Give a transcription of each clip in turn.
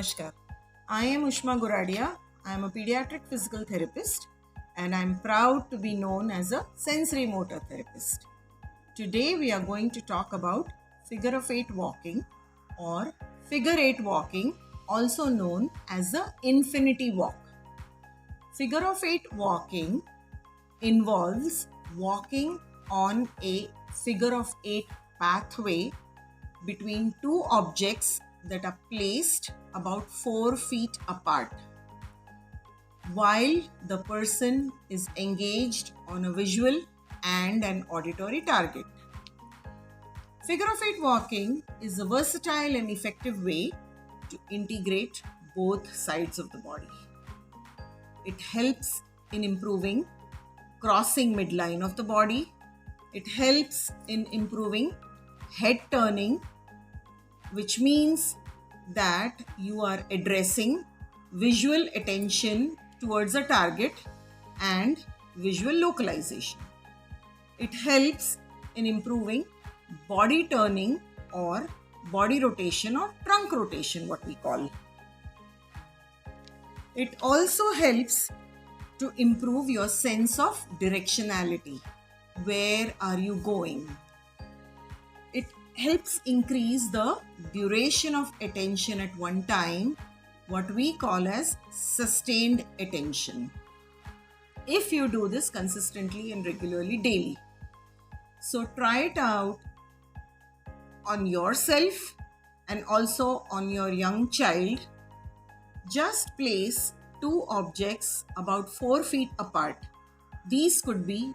Namaskar. I am Ushma Goradia. I am a pediatric physical therapist and I am proud to be known as a sensory motor therapist. Today we are going to talk about figure of 8 walking or figure 8 walking, also known as the infinity walk. Figure of 8 walking involves walking on a figure of 8 pathway between two objects that are placed about 4 feet apart while the person is engaged on a visual and an auditory target. Figure of 8 walking is a versatile and effective way to integrate both sides of the body. It helps in improving crossing midline of the body. It helps in improving head turning, which means that you are addressing visual attention towards a target and visual localization. It helps in improving body turning or body rotation or trunk rotation, what we call. It also helps to improve your sense of directionality. Where are you going? It helps increase the duration of attention at one time, what we call as sustained attention, if you do this consistently and regularly daily. So try it out on yourself and also on your young child. Just place two objects about 4 feet apart. These could be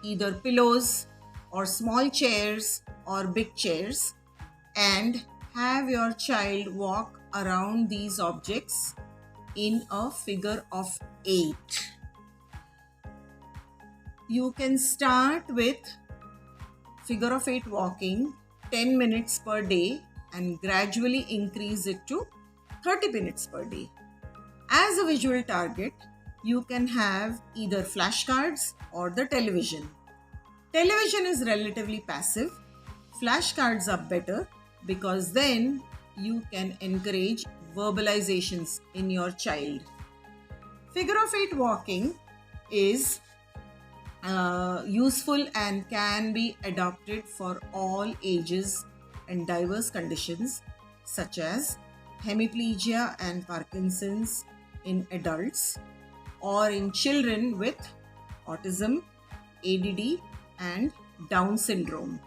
either pillows or small chairs or big chairs, and have your child walk around these objects in a figure of 8. You can start with figure of 8 walking 10 minutes per day and gradually increase it to 30 minutes per day. As a visual target, you can have either flashcards or the television. Television is relatively passive. Flashcards are better because then you can encourage verbalizations in your child. Figure of 8 walking is useful and can be adopted for all ages and diverse conditions such as hemiplegia and Parkinson's in adults, or in children with autism, ADD and Down syndrome.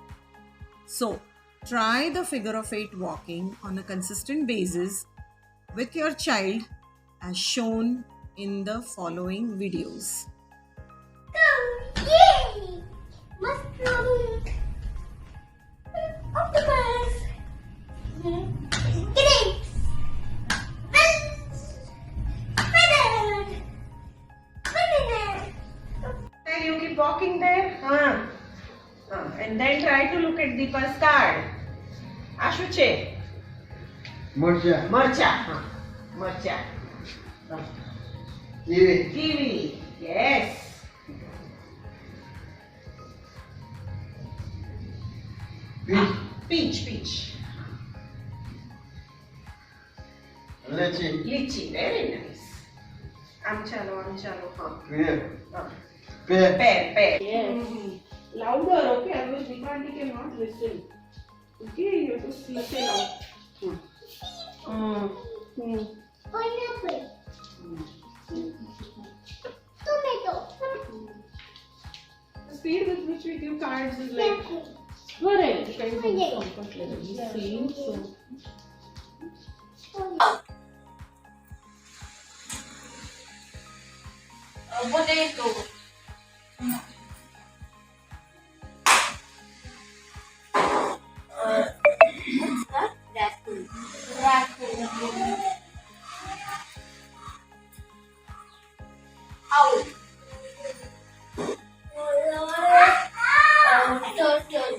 So try the figure of 8 walking on a consistent basis with your child as shown in the following videos. Yay! Mushroom! Octopus! Grapes! Banana! And you keep walking there. And then try to look at Deepa's card. Ashuche. Marcha. Marcha. Marcha. Kiwi. Kiwi. Yes. Peach. Peach. Lychee. Lychee. Very nice. Amchalo. Pear. Pear. Yes. Louder, okay? Otherwise, Deepa aunty cannot listen. Okay, you have to listen out. Pineapple! Tomato! The speed with which we give cards is like Correct. depends on the comfort level. Same, so. Potato. What's that? Raccoon. Owl. Turtle.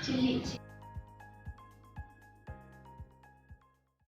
Chili.